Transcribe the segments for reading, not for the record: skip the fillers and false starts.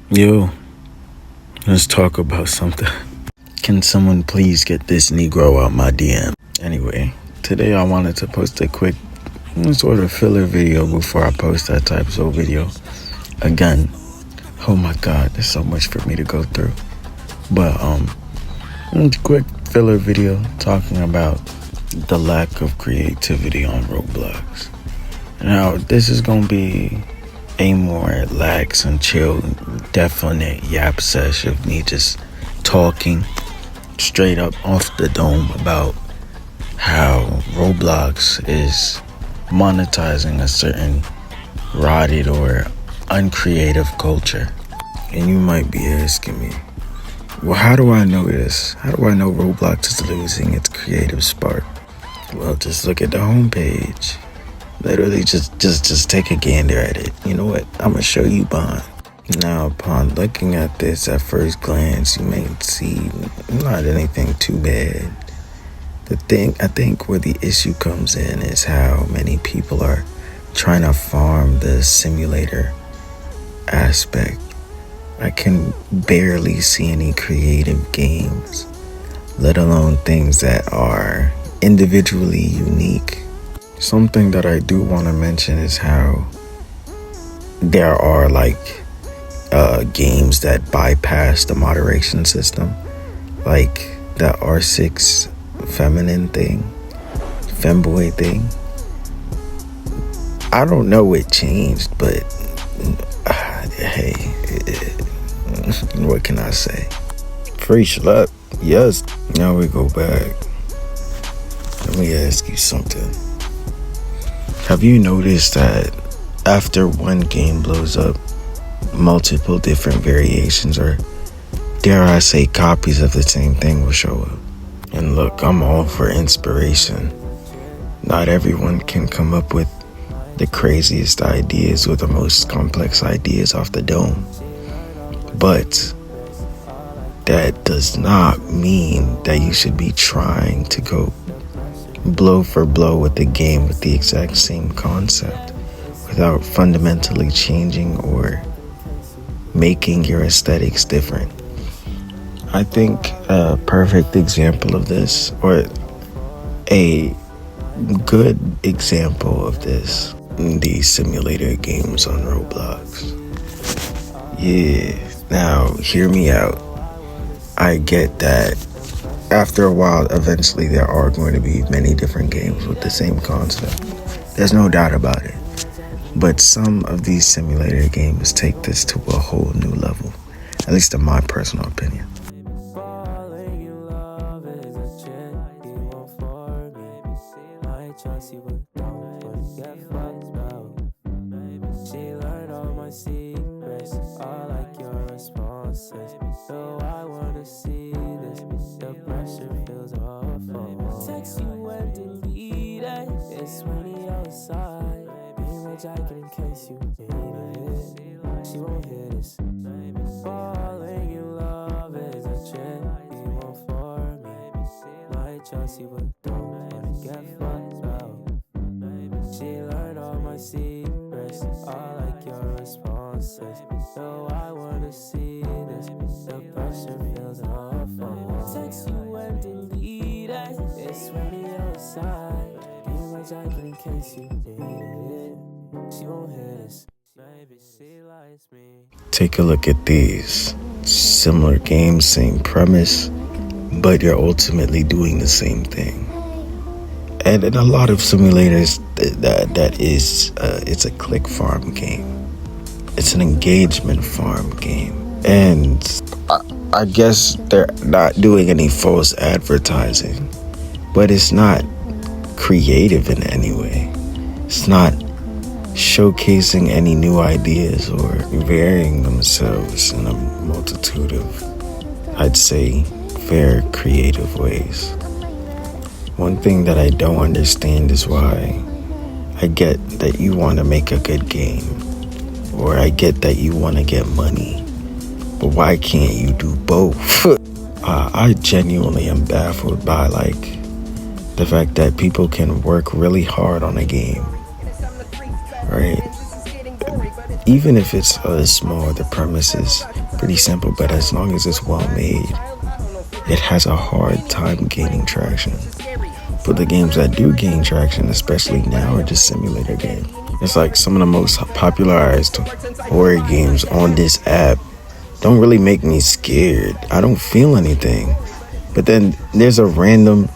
Yo, let's talk about something. Can someone please get this Negro out my DM? Anyway, today I wanted to post a quick sort of filler video before I post that type of video. Again, oh my god, there's so much for me to go through. But quick filler video talking about the lack of creativity on Roblox. Now, this is gonna be a more lax and chill, definite yap sesh of me just talking straight up off the dome about how Roblox is monetizing a certain rotted or uncreative culture. And you might be asking me, well, how do I know this? How do I know Roblox is losing its creative spark? Well, just look at the homepage. Literally just take a gander at it. You know what? I'm gonna show you behind. Now, upon looking at this at first glance, you may see not anything too bad. I think where the issue comes in is how many people are trying to farm the simulator aspect. I can barely see any creative games, let alone things that are individually unique. Something that I do want to mention is how there are games that bypass the moderation system, like the R6 femboy thing. I don't know what changed, but hey, what can I say? Free schlep, yes. Now we go back. Let me ask you something. Have you noticed that after one game blows up, multiple different variations, or dare I say copies of the same thing, will show up? And look, I'm all for inspiration. Not everyone can come up with the craziest ideas or the most complex ideas off the dome. But that does not mean that you should be trying to go blow for blow with the game with the exact same concept without fundamentally changing or making your aesthetics different. I think a perfect example of this, or a good example of this, these simulator games on Roblox. Yeah, now hear me out. I get that after a while, eventually there are going to be many different games with the same concept. There's no doubt about it. But some of these simulator games take this to a whole new level, at least in my personal opinion. It's sunny outside. Bring my jacket in case you need it. She won't hear this. Falling in love is a trend. You want for me. Might trust you, but don't wanna get fucked out. She learned all my secrets. I like your responses. So I wanna see this. The pressure feels awful. Text you and delete it. It's sunny outside. Jacket in case you need it. She won't hear this. Maybe she likes me. Take a look at these. Similar games, same premise, but you're ultimately doing the same thing. And in a lot of simulators, it's a click farm game. It's an engagement farm game. And I guess they're not doing any false advertising, but it's not creative in any way. It's not showcasing any new ideas or varying themselves in a multitude of, I'd say, very creative ways. One thing that I don't understand is why I get that you want to make a good game, or I get that you want to get money, but why can't you do both? I genuinely am baffled by the fact that people can work really hard on a game, right? even if it's small, the premise is pretty simple, but as long as it's well made, it has a hard time gaining traction. But the games that do gain traction, especially now, are just simulator games. It's like some of the most popularized horror games on this app don't really make me scared. I don't feel anything. But then there's a random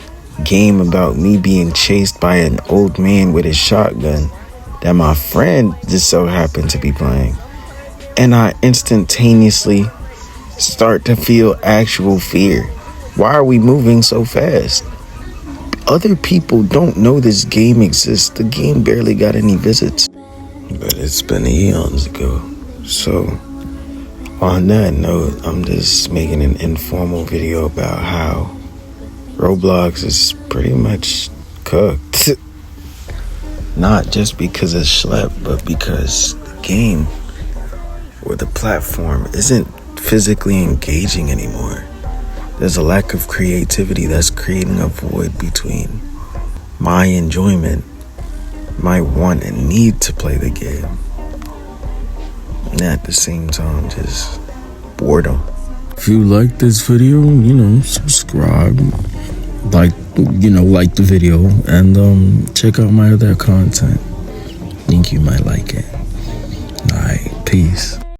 game about me being chased by an old man with his shotgun that my friend just so happened to be playing. And I instantaneously start to feel actual fear. Why are we moving so fast? Other people don't know this game exists. The game barely got any visits. But it's been eons ago. So, on that note, I'm just making an informal video about how Roblox is pretty much cooked. Not just because it's slept, but because the game or the platform isn't physically engaging anymore. There's a lack of creativity that's creating a void between my enjoyment, my want and need to play the game, and at the same time, just boredom. If you like this video, subscribe, like the video, and check out my other content. Think you might like it. Alright, peace.